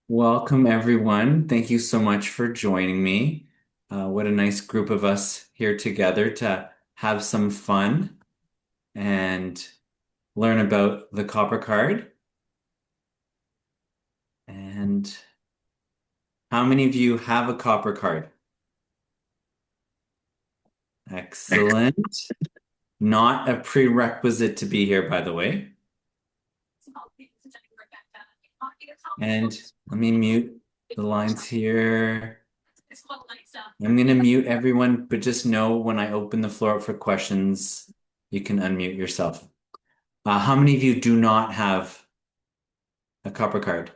Welcome, everyone. Thank you so much for joining me. What a nice group of us here together to have some fun and learn about the copper card. And how many of you have a copper card? Excellent. Not a prerequisite to be here, by the way. And let me mute the lines here. I'm going to mute everyone, but just know when I open the floor up for questions, you can unmute yourself. How many of you do not have a copper card?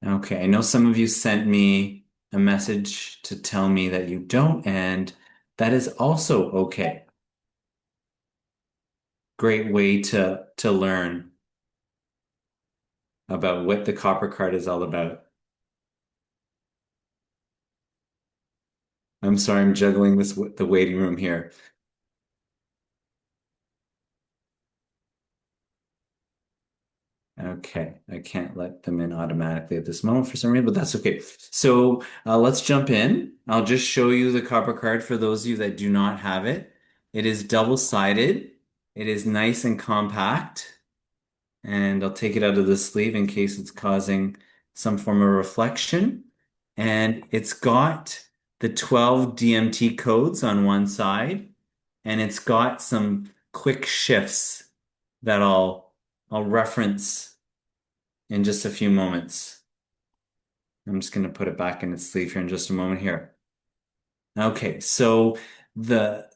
Okay, I know some of you sent me a message to tell me that you don't, and that is also okay. Great way to learn about what the copper card is all about. I'm sorry, I'm juggling the waiting room here. Okay, I can't let them in automatically at this moment for some reason, but that's okay. So let's jump in. I'll just show you the copper card for those of you that do not have it. It is double-sided. It is nice and compact, and I'll take it out of the sleeve in case it's causing some form of reflection. And it's got the 12 DMT codes on one side, and it's got some quick shifts that I'll reference in just a few moments. I'm just going to put it back in its sleeve here in just a moment here. Okay, so the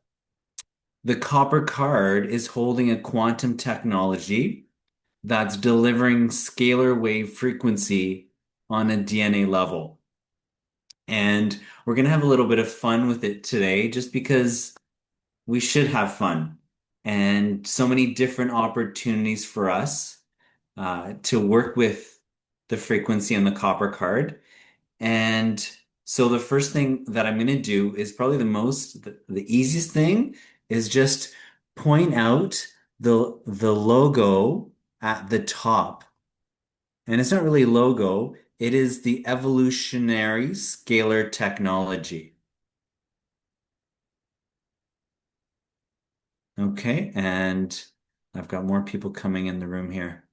the copper card is holding a quantum technology that's delivering scalar wave frequency on a DNA level. And we're going to have a little bit of fun with it today just because we should have fun and so many different opportunities for us to work with the frequency on the copper card. And so the first thing that I'm going to do is probably the easiest thing is just point out the logo at the top. And it's not really logo, it is the Evolutionary Scalar Technology. Okay, and I've got more people coming in the room here.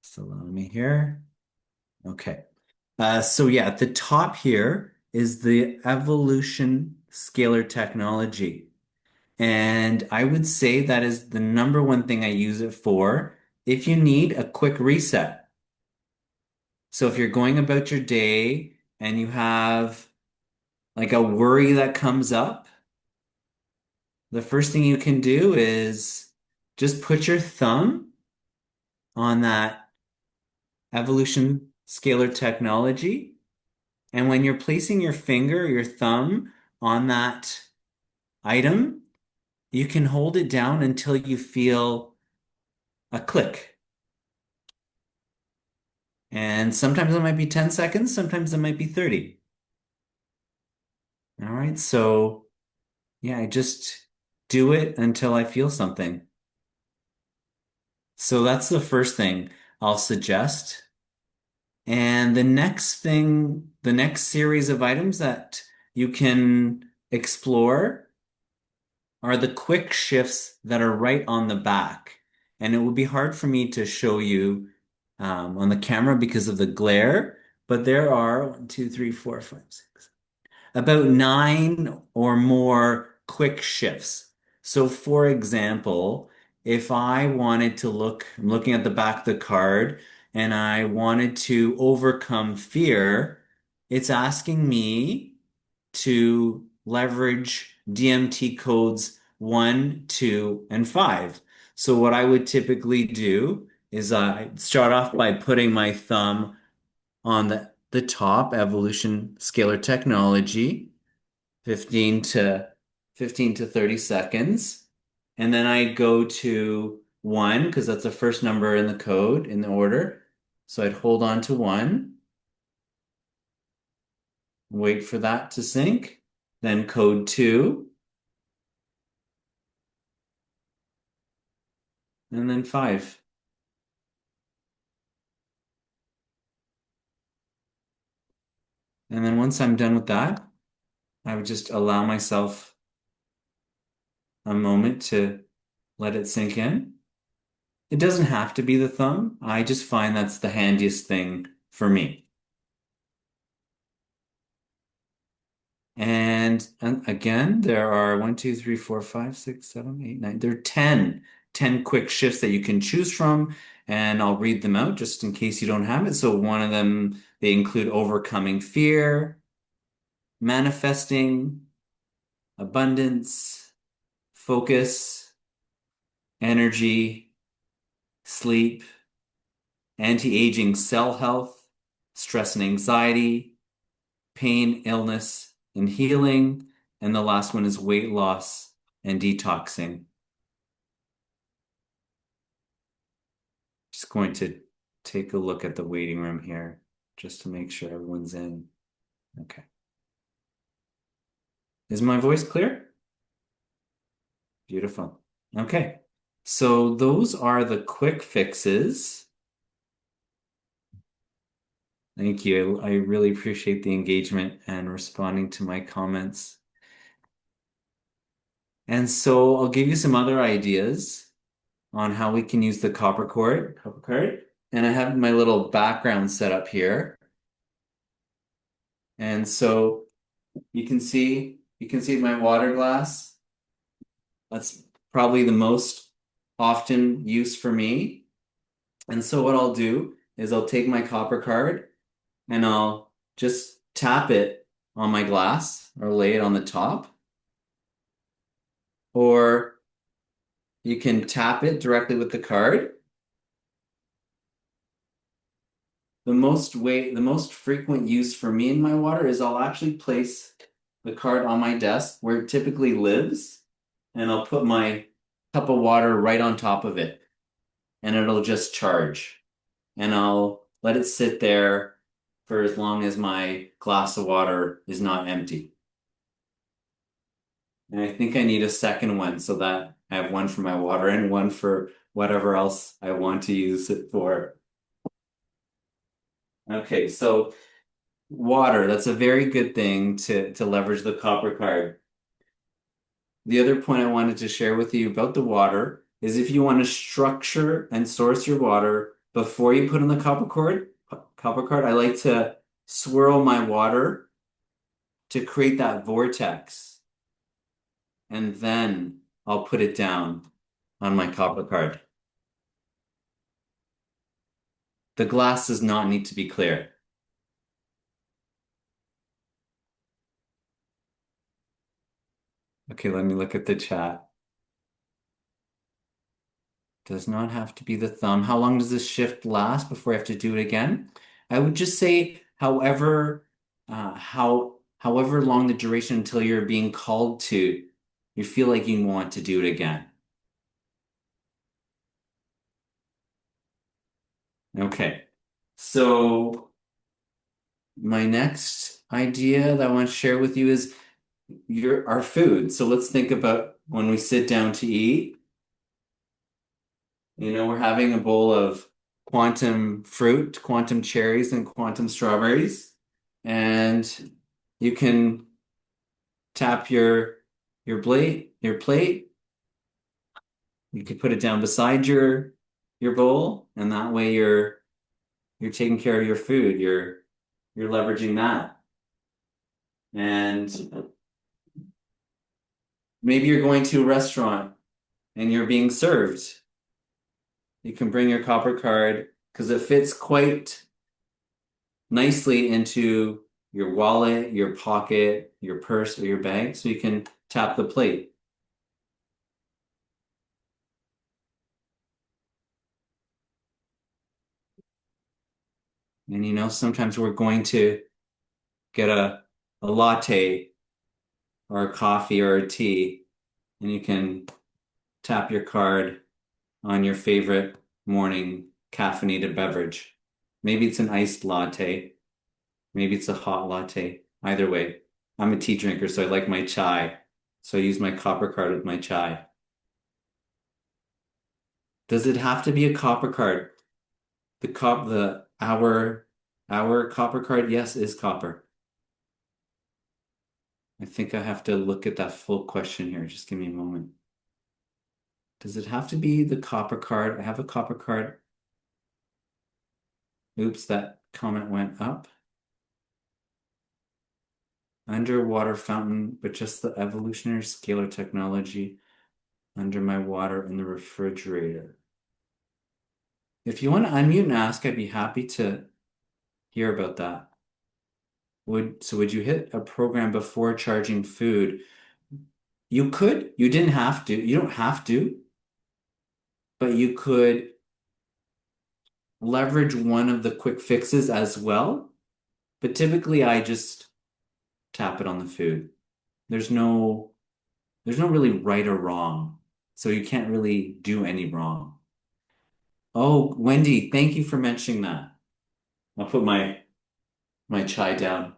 So allow me here. Okay. So yeah, at the top here is the evolution scalar technology. And I would say that is the number one thing I use it for if you need a quick reset. So if you're going about your day and you have like a worry that comes up, the first thing you can do is just put your thumb on that evolution scalar technology. And when you're placing your finger, your thumb on that item, you can hold it down until you feel a click. And sometimes it might be 10 seconds, sometimes it might be 30. All right, so yeah, I just do it until I feel something. So that's the first thing I'll suggest. And the next series of items that you can explore are the quick shifts that are right on the back. And it would be hard for me to show you on the camera because of the glare, but there are 1, 2, 3, 4, 5, 6, about 9 or more quick shifts. So for example, if I wanted to I'm looking at the back of the card and I wanted to overcome fear, it's asking me to leverage DMT codes 1, 2, and 5. So what I would typically do is I start off by putting my thumb on the top, Evolution Scalar Technology, 15 to 15 to 30 seconds. And then I go to 1 because that's the first number in the code in the order. So I'd hold on to 1, wait for that to sync, then code 2. and then 5. And then once I'm done with that, I would just allow myself a moment to let it sink in. It doesn't have to be the thumb. I just find that's the handiest thing for me. And again, there are 1, 2, 3, 4, 5, 6, 7, 8, 9. There are 10 quick shifts that you can choose from. And I'll read them out just in case you don't have it. So one of them, they include overcoming fear, manifesting, abundance, focus, energy, sleep, anti-aging cell health, stress and anxiety, pain, illness, and healing. And the last one is weight loss and detoxing. Just going to take a look at the waiting room here just to make sure everyone's in. Okay. Is my voice clear? Beautiful. Okay. So those are the quick fixes. Thank you. I really appreciate the engagement and responding to my comments. And so I'll give you some other ideas on how we can use the copper card. And I have my little background set up here. And so you can see my water glass. That's probably the most often used for me. And so what I'll do is I'll take my copper card and I'll just tap it on my glass or lay it on the top. Or you can tap it directly with the card. The most frequent use for me in my water is I'll actually place the card on my desk where it typically lives, and I'll put my cup of water right on top of it, and it'll just charge. And I'll let it sit there for as long as my glass of water is not empty. And I think I need a second one so that I have one for my water and one for whatever else I want to use it for. Okay, so water, that's a very good thing to leverage the copper card. The other point I wanted to share with you about the water is if you want to structure and source your water before you put in the copper card, I like to swirl my water to create that vortex, and then I'll put it down on my copper card. The glass does not need to be clear. Okay, let me look at the chat. Does not have to be the thumb. How long does this shift last before I have to do it again? I would just say however long the duration until you're being called to, you feel like you want to do it again. Okay. So my next idea that I want to share with you is our food. So let's think about when we sit down to eat. We're having a bowl of quantum fruit, quantum cherries, and quantum strawberries. And you can tap your plate. You could put it down beside your bowl, and that way you're taking care of your food. You're leveraging that. And maybe you're going to a restaurant and you're being served. You can bring your copper card because it fits quite nicely into your wallet, your pocket, your purse, or your bag, so you can tap the plate. And sometimes we're going to get a latte or a coffee or a tea, and you can tap your card on your favorite morning caffeinated beverage. Maybe it's an iced latte, maybe it's a hot latte. Either way, I'm a tea drinker, so I like my chai. So I use my copper card with my chai. Does it have to be a copper card? The our copper card, yes, is copper. I think I have to look at that full question here. Just give me a moment. Does it have to be the copper card? I have a copper card. Oops, that comment went up. Underwater fountain, but just the evolutionary scalar technology under my water in the refrigerator. If you want to unmute and ask, I'd be happy to hear about that. Would you hit a program before charging food? You could, you didn't have to, you don't have to, but you could leverage one of the quick fixes as well. But typically I just tap it on the food. There's no there's no really right or wrong. So you can't really do any wrong. Oh, Wendy, thank you for mentioning that. I'll put my chai down.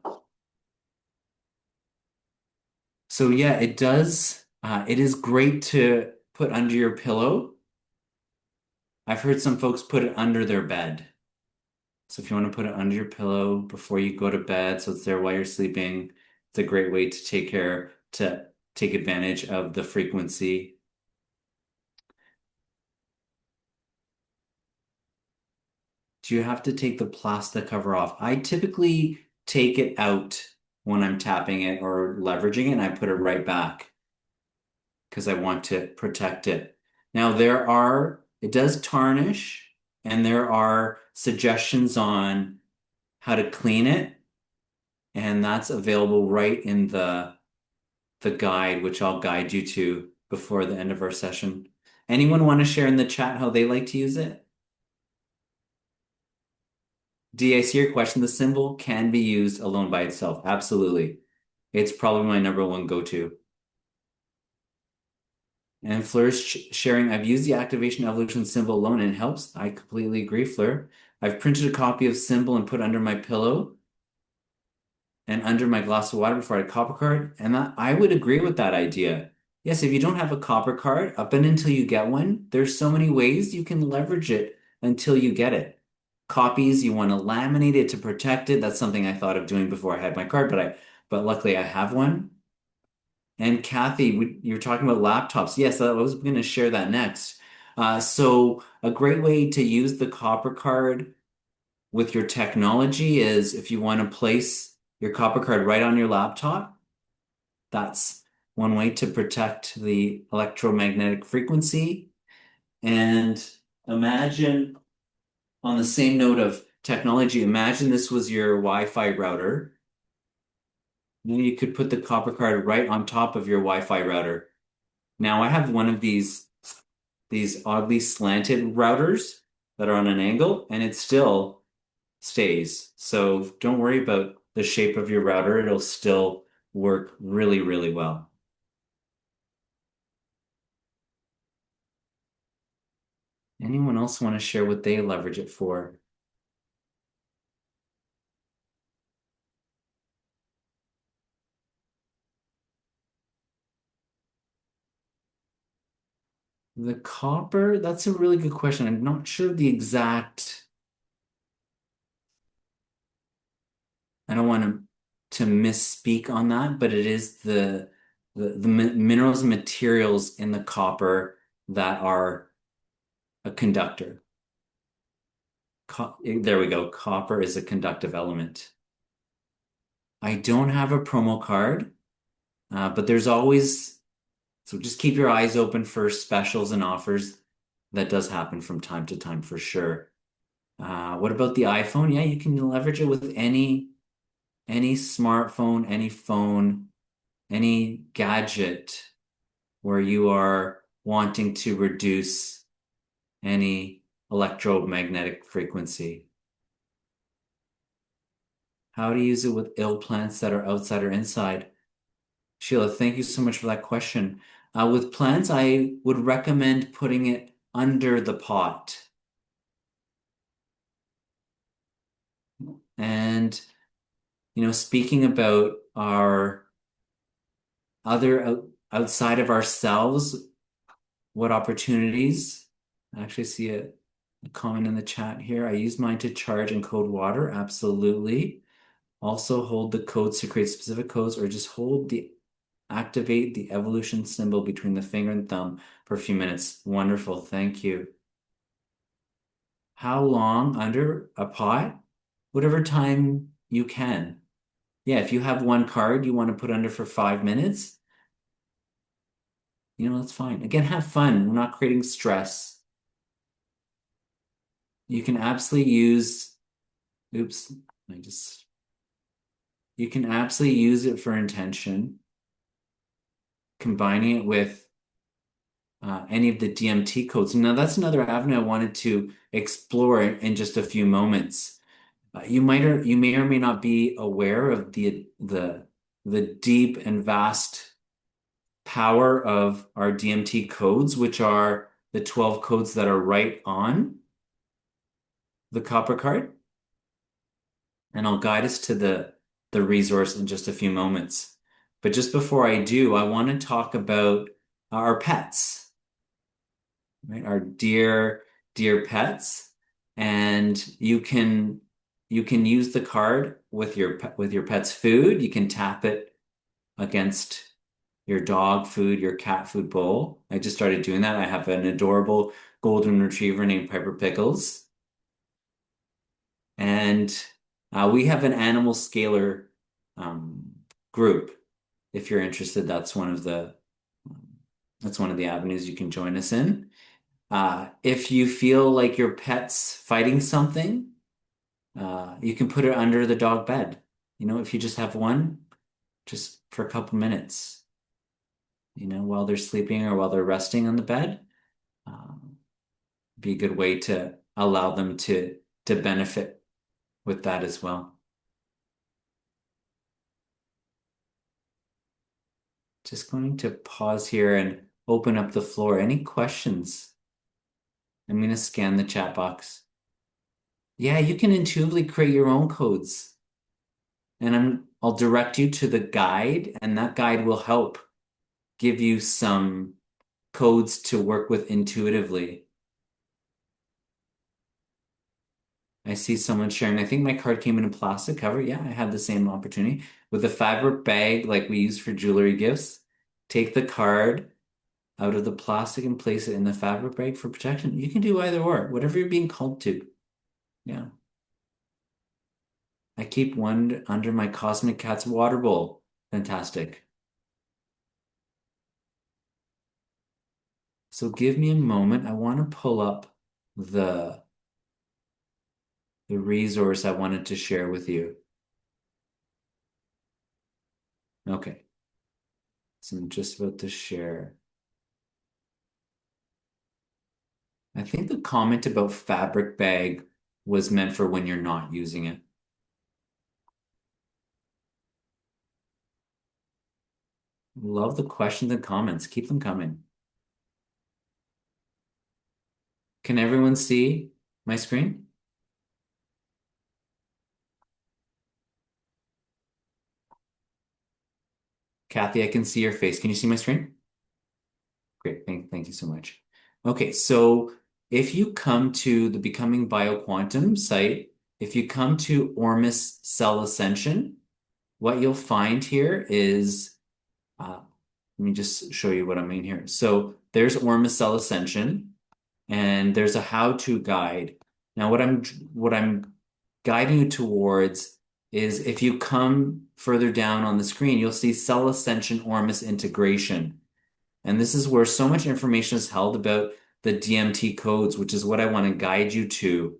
So yeah, it does. It is great to put under your pillow. I've heard some folks put it under their bed. So if you want to put it under your pillow before you go to bed, so it's there while you're sleeping, it's a great way to take advantage of the frequency. Do you have to take the plastic cover off? I typically take it out when I'm tapping it or leveraging it, and I put it right back because I want to protect it. Now it does tarnish, and there are suggestions on how to clean it, and that's available right in the guide, which I'll guide you to before the end of our session. Anyone want to share in the chat how they like to use it? D, I see your question. The symbol can be used alone by itself. Absolutely. It's probably my number one go-to. And Fleur's sharing, I've used the activation evolution symbol alone and it helps. I completely agree, Fleur. I've printed a copy of symbol and put under my pillow and under my glass of water before I had a copper card. And I would agree with that idea. Yes, if you don't have a copper card, up and until you get one, there's so many ways you can leverage it until you get it. Copies, you want to laminate it to protect it. That's something I thought of doing before I had my card, but luckily I have one. And Kathy, you're talking about laptops. Yes, I was going to share that next. So a great way to use the copper card with your technology is if you want to place your copper card right on your laptop, that's one way to protect the electromagnetic frequency. And imagine, on the same note of technology, imagine this was your Wi-Fi router. Then you could put the copper card right on top of your Wi-Fi router. Now I have one of these oddly slanted routers that are on an angle, and it still stays. So don't worry about the shape of your router. It'll still work really, really well. Anyone else want to share what they leverage it for? The copper, that's a really good question. I'm not sure the exact, I don't want to misspeak on that, but it is the minerals and materials in the copper that are a conductor. There we go. Copper is a conductive element. I don't have a promo card, but there's always, so just keep your eyes open for specials and offers. That does happen from time to time for sure. What about the iPhone? Yeah, you can leverage it with any smartphone, any phone, any gadget where you are wanting to reduce any electromagnetic frequency. How to use it with ill plants that are outside or inside? Sheila, thank you so much for that question. With plants, I would recommend putting it under the pot. And, speaking about our outside of ourselves, what opportunities? I actually see a comment in the chat here. I use mine to charge and code water. Absolutely. Also hold the codes to create specific codes or just activate the evolution symbol between the finger and thumb for a few minutes. Wonderful. Thank you. How long under a pot? Whatever time you can. Yeah, if you have one card you want to put under for 5 minutes, that's fine. Again, have fun. We're not creating stress. You can absolutely use, oops, I just, you can absolutely use it for intention, combining it with any of the DMT codes. Now, that's another avenue I wanted to explore in just a few moments. You may or may not be aware of the deep and vast power of our DMT codes, which are the 12 codes that are right on the copper card. And I'll guide us to the resource in just a few moments. But just before I do, I want to talk about our pets, right? Our dear pets. And you can use the card with your pet's food. You can tap it against your dog food, your cat food bowl. I just started doing that. I have an adorable golden retriever named Piper Pickles. And we have an animal scalar um, group. If you're interested, that's one of the avenues you can join us in. If you feel like your pet's fighting something, you can put it under the dog bed. If you just have one, just for a couple minutes, while they're sleeping or while they're resting on the bed, um, be a good way to allow them to benefit with that as well. Just going to pause here and open up the floor. Any questions? I'm going to scan the chat box. Yeah, you can intuitively create your own codes. And I'll direct you to the guide, and that guide will help give you some codes to work with intuitively. I see someone sharing. I think my card came in a plastic cover. Yeah, I had the same opportunity with a fabric bag like we use for jewelry gifts. Take the card out of the plastic and place it in the fabric bag for protection. You can do either or, whatever you're being called to. Yeah. I keep one under my Cosmic Cat's water bowl. Fantastic. So give me a moment. I want to pull up the the resource I wanted to share with you. Okay. So I'm just about to share. I think the comment about fabric bag was meant for when you're not using it. Love the questions and comments. Keep them coming. Can everyone see my screen? Kathy, I can see your face. Can you see my screen? Great. Thank you so much. Okay, so if you come to the Becoming BioQuantum site, if you come to Ormus Cell Ascension, what you'll find here is, let me just show you what I mean here. So there's Ormus Cell Ascension, and there's a how-to guide. Now, what I'm guiding you towards is if you come further down on the screen, you'll see Cell Ascension Ormus integration. And this is where so much information is held about the DMT codes, which is what I want to guide you to.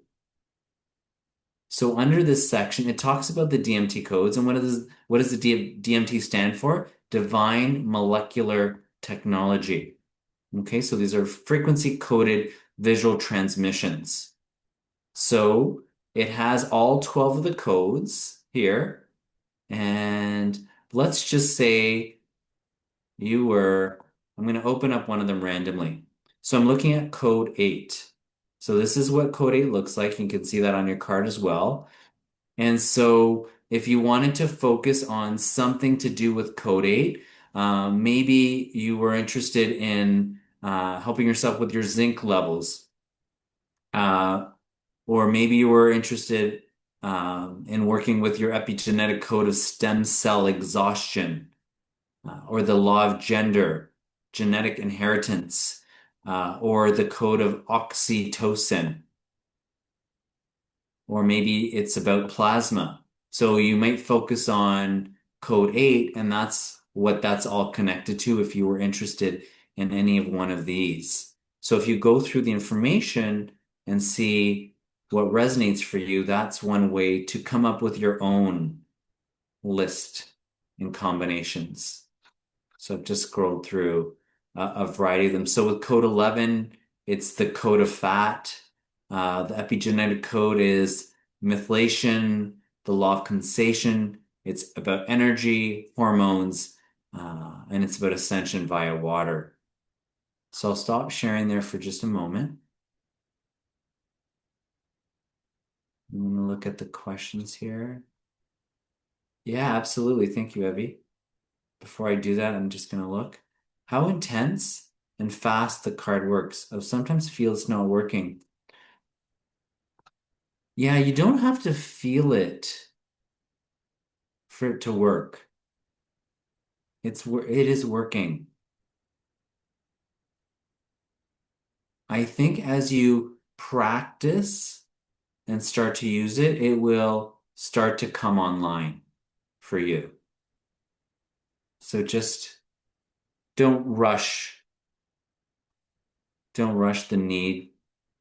So under this section, it talks about the DMT codes and what does the DMT stand for? Divine Molecular Technology. Okay, so these are frequency coded visual transmissions. So it has all 12 of the codes here. And let's just say I'm going to open up one of them randomly. So I'm looking at code 8. So this is what code 8 looks like. You can see that on your card as well. And so if you wanted to focus on something to do with code 8, maybe you were interested in helping yourself with your zinc levels. Uh, or maybe you were interested in working with your epigenetic code of stem cell exhaustion, or the law of gender, genetic inheritance, or the code of oxytocin, or maybe it's about plasma. So you might focus on code 8, and that's what that's all connected to if you were interested in any of one of these. So if you go through the information and see what resonates for you, that's one way to come up with your own list and combinations. So I've just scrolled through a variety of them. So with code 11, it's the code of fat. The epigenetic code is methylation, the law of condensation. It's about energy, hormones, and it's about ascension via water. So I'll stop sharing there for just a moment. I'm going to look at the questions here. Yeah, absolutely. Thank you, Evie. Before I do that, I'm just going to look. How intense and fast the card works. I sometimes feel it's not working. Yeah, you don't have to feel it for it to work. It is working. I think as you practice and start to use it, it will start to come online for you. So just don't rush. Don't rush the need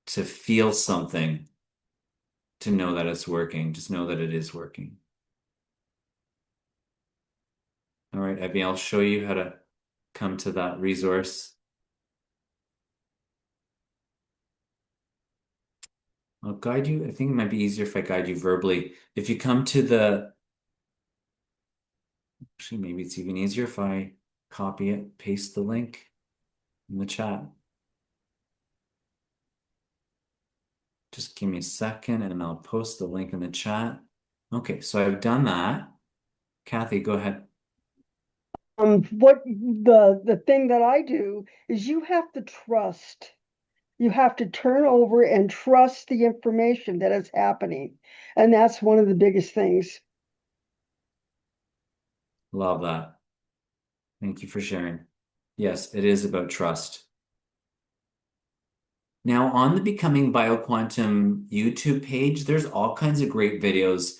to feel something to know that it's working. Just know that it is working. All right, Abby, I'll show you how to come to that resource. I'll guide you. I think it might be easier if I guide you verbally. If you come to actually, maybe it's even easier if I copy it, paste the link in the chat. Just give me a second and I'll post the link in the chat. Okay, so I've done that. Kathy, go ahead. What the thing that I do is you have to trust. You have to turn over and trust the information that is happening. And that's one of the biggest things. Love that. Thank you for sharing. Yes, it is about trust. Now, on the Becoming BioQuantum YouTube page, there's all kinds of great videos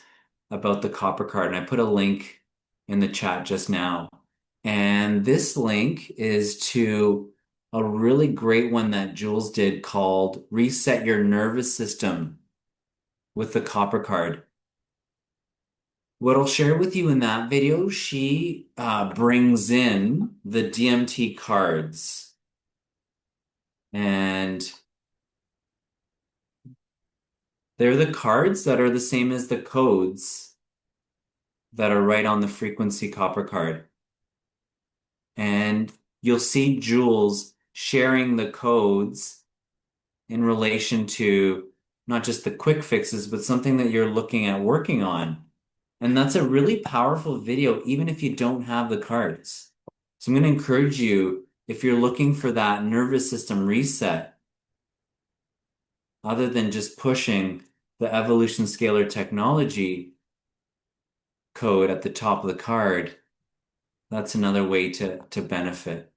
about the copper card, and I put a link in the chat just now. And this link is to a really great one that Jules did called Reset Your Nervous System with the copper card. What I'll share with you in that video, she brings in the DMT cards. And they're the cards that are the same as the codes that are right on the frequency copper card. And you'll see Jules sharing the codes in relation to not just the quick fixes, but something that you're looking at working on. And that's a really powerful video, even if you don't have the cards. So I'm going to encourage you, if you're looking for that nervous system reset, other than just pushing the Evolution Scalar Technology code at the top of the card, that's another way to benefit.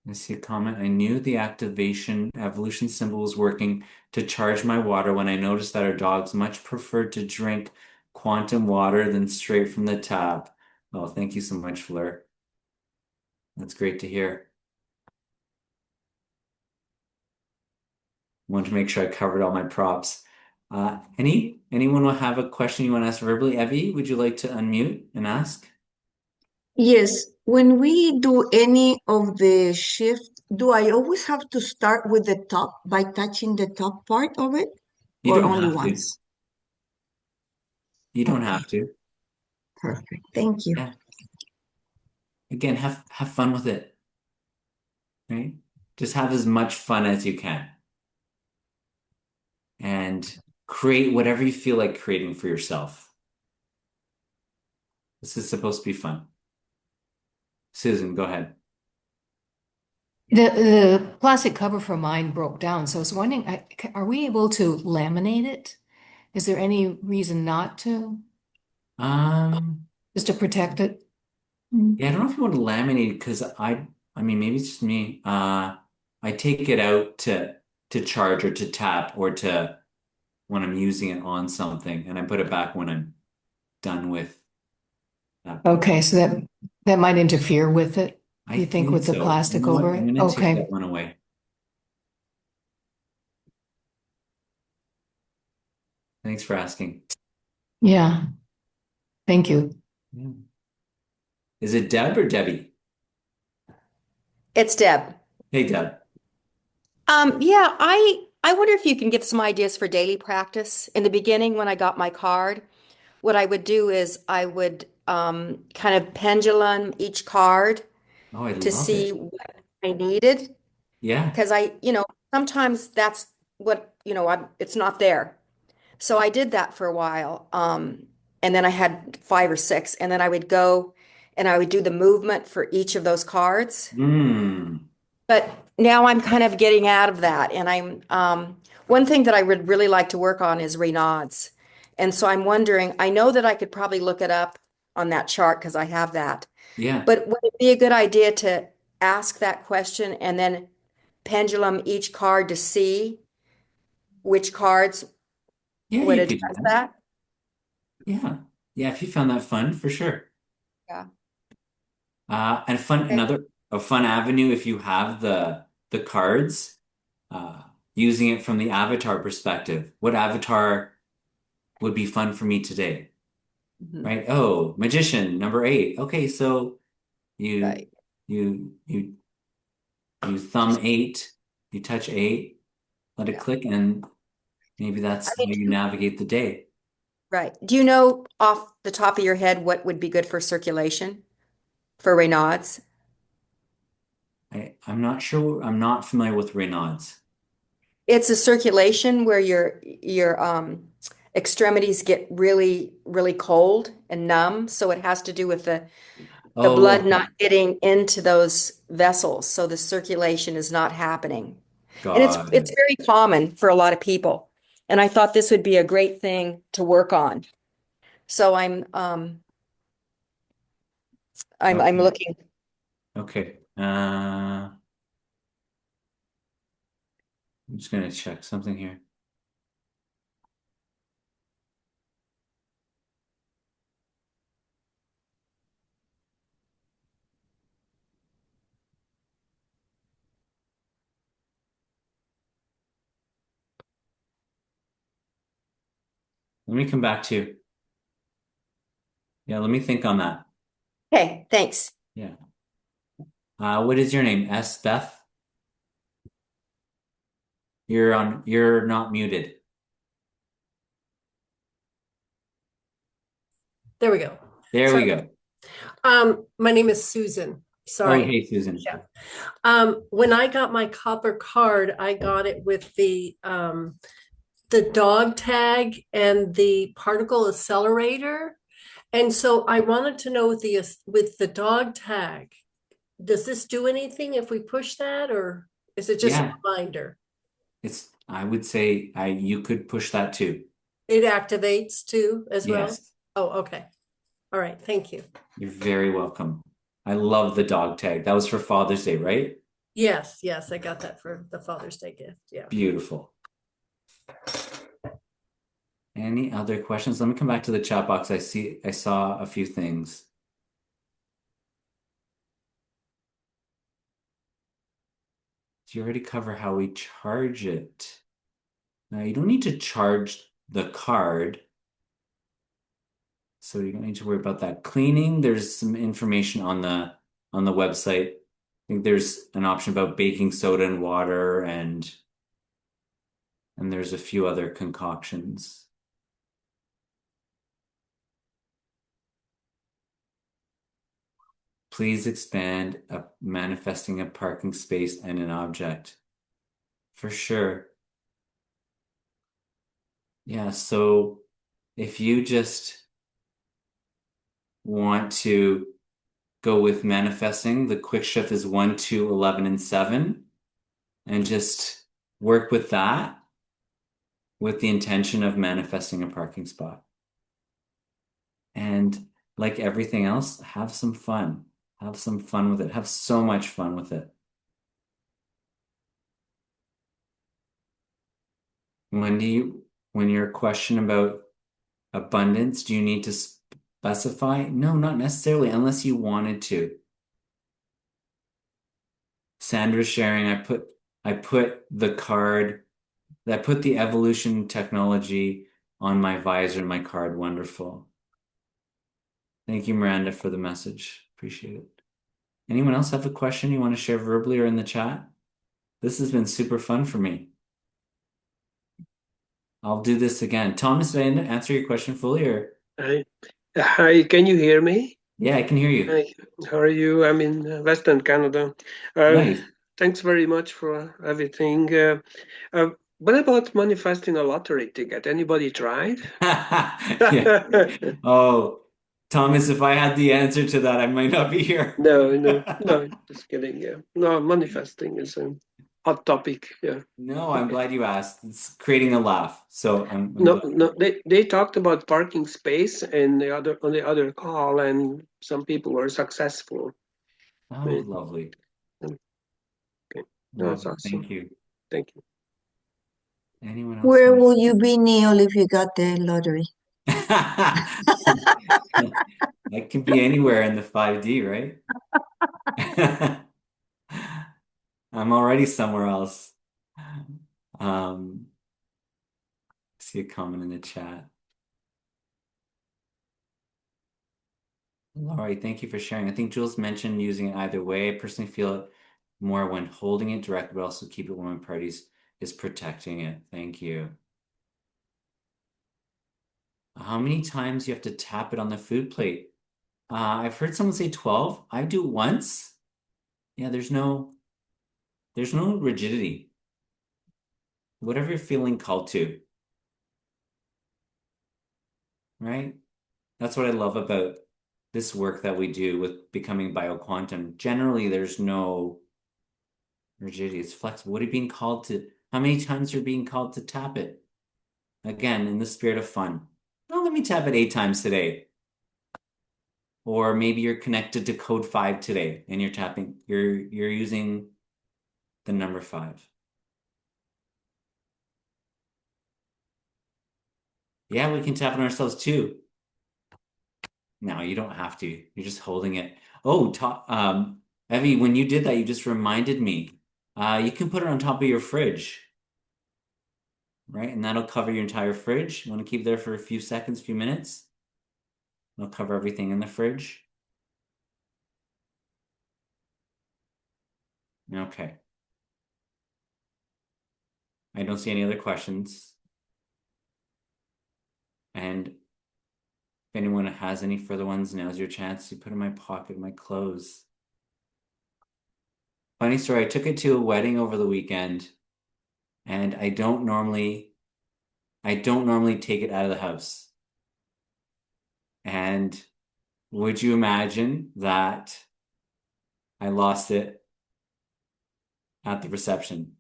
I see a comment. I knew the activation evolution symbol was working to charge my water when I noticed that our dogs much preferred to drink quantum water than straight from the tap. Oh, thank you so much, Fleur. That's great to hear. Want to make sure I covered all my props. Anyone will have a question you want to ask verbally? Evie, would you like to unmute and ask? Yes, when we do any of the shift, do I always have to start with the top by touching the top part of it You or don't only have to. once? You don't Okay, have to. perfect. Thank you. Yeah. Again, have fun with it, right? Just have as much fun as you can and create whatever you feel like creating for yourself. This is supposed to be fun. Susan, go ahead. The plastic cover for mine broke down, so I was wondering, are we able to laminate it? Is there any reason not to, Um, just to protect it? Mm. yeah, I don't know if you want to laminate because I mean, maybe it's just me. I take it out to charge or to tap or to when I'm using it on something, and I put it back when I'm done with that part. Okay, so that might interfere with it, I you think, think with the so. You plastic know what? over I'm it? gonna take Okay, that one away. Thanks for asking. yeah, thank you. Yeah. Is it Deb or Debbie? It's Deb. Hey, Deb. Yeah, I wonder if you can give some ideas for daily practice. In the beginning, when I got my card, what I would do is I would kind of pendulum each card Oh, I to love see it. what I needed Yeah. because sometimes that's what, it's not there. So I did that for a while. And then I had five or six, and then I would go and I would do the movement for each of those cards. Hmm. But now I'm kind of getting out of that. And one thing that I would really like to work on is Raynaud's. And so I'm wondering, I know that I could probably look it up on that chart because I have that. Yeah. But would it be a good idea to ask that question and then pendulum each card to see which cards Yeah, would you could do address that. that? Yeah. Yeah, if you found that fun, for sure. Yeah. And fun Okay. another a fun avenue if you have the cards, using it from the avatar perspective. What avatar would be fun for me today? Mhm. Right? Oh, magician number 8. Okay, so you Right. you you thumb 8, you touch 8, let it Yeah. click, and maybe I that's how mean, you navigate the day. right. Do you know off the top of your head what would be good for circulation for Raynaud's? I'm not sure. I'm not familiar with Raynaud's. It's a circulation where your extremities get really, really cold and numb. So it has to do with the Oh, blood okay. not getting into those vessels. So the circulation is not happening. And it's Got it's it. very common for a lot of people. And I thought this would be a great thing to work on. So I'm Okay. looking. Okay. I'm just gonna check something here. Let me come back to you. Yeah, let me think on that. Okay, thanks. Yeah. What is your name? S. Beth? You're not muted. There we go. There we Sorry. go. My name is Susan. Oh, Sorry. hey, Susan. Yeah. When I got my copper card, I got it with the dog tag and the particle accelerator. And so I wanted to know with the dog tag, does this do anything if we push that, or is it just a Yeah, reminder? I would say you could push that too. It activates too as well? Yes. Oh, okay. All right. Thank you. You're very welcome. I love the dog tag. That was for Father's Day, right? Yes, yes, I got that for the Father's Day gift. Yeah. Beautiful. Any other questions? Let me come back to the chat box. I saw a few things. Did you already cover how we charge it? Now you don't need to charge the card, so you don't need to worry about that. Cleaning, there's some information on the website. I think there's an option about baking soda and water and there's a few other concoctions. Please expand manifesting a parking space and an object. For sure. Yeah, so if you just want to go with manifesting. The quick shift is 1, 2, 11, and 7. And just work with that with the intention of manifesting a parking spot. And like everything else, have some fun. Have some fun with it. Have so much fun with it. When you're questioning about abundance, do you need to specify? No, not necessarily, unless you wanted to. Sandra's sharing, I put the card, I put the evolution technology on my visor and my card. Wonderful. Thank you, Miranda, for the message. Appreciate it. Anyone else have a question you want to share verbally or in the chat? This has been super fun for me. I'll do this again. Thomas, did I answer your question fully or? Hi, can you hear me? Yeah, I can hear you. Hi, how are you? I'm in Western Canada. Nice. Thanks very much for everything. What about manifesting a lottery ticket? Anybody tried? Yeah. Oh, Thomas, if I had the answer to that, I might not be here. No, just kidding. Yeah, no, manifesting is a hot topic. Yeah. No, I'm glad you asked. It's creating a laugh. So I'm No, glad. they talked about parking space and on the other call, and some people were successful. Oh, lovely. Okay, no, it's Lovely. awesome. Thank you. Thank you. Anyone else? Where will you be, Neil, if you got the lottery? I can be anywhere in the 5D, right? I'm already somewhere else. See a comment in the chat. All right, thank you for sharing. I think Jules mentioned using it either way. I personally feel it more when holding it direct, but also keep it when parties is protecting it. Thank you. How many times you have to tap it on the food plate? I've heard someone say 12. I do it once. Yeah, there's no rigidity. Whatever you're feeling called to, right? That's what I love about this work that we do with becoming bioquantum. Generally, there's no rigidity. It's flexible. What are you being called to? How many times you're being called to tap it? Again, in the spirit of fun. Oh, let me tap it 8 times today. Or maybe you're connected to code 5 today and you're tapping, you're using the number 5. Yeah, we can tap on ourselves too. No, you don't have to. You're just holding it. Oh, Evie, when you did that, you just reminded me. You can put it on top of your fridge, right? And that'll cover your entire fridge. You want to keep it there for a few seconds, few minutes. It'll cover everything in the fridge. Okay. I don't see any other questions. And if anyone has any further ones, now's your chance to put in my pocket, my clothes. Funny story, I took it to a wedding over the weekend, and I don't normally take it out of the house. And would you imagine that I lost it at the reception?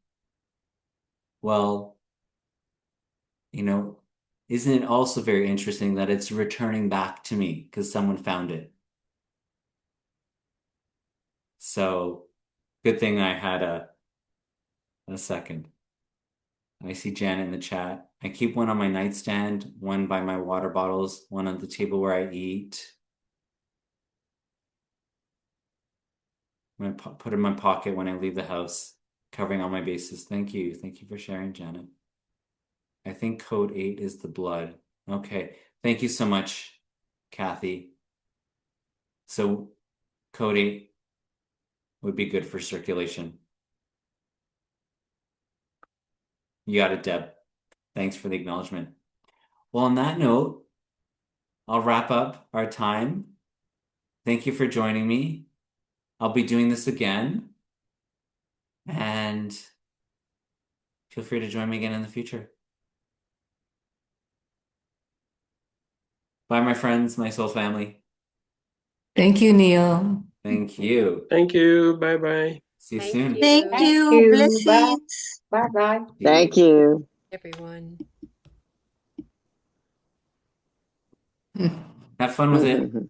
Well, isn't it also very interesting that it's returning back to me because someone found it? So good thing I had a second. I see Janet in the chat. I keep one on my nightstand, one by my water bottles, one on the table where I eat. I'm gonna put it in my pocket when I leave the house, covering all my bases. Thank you. Thank you for sharing, Janet. I think code 8 is the blood. Okay. Thank you so much, Kathy. So code 8 would be good for circulation. You got it, Deb. Thanks for the acknowledgement. Well, on that note, I'll wrap up our time. Thank you for joining me. I'll be doing this again. And feel free to join me again in the future. Bye, my friends, my soul family. Thank you, Neil. Thank you. Thank you. Bye bye. See you Thank soon. you. Thank Thank you. you. Bye. Blessings. Bye-bye. See Thank you. you. Everyone. Have fun with it.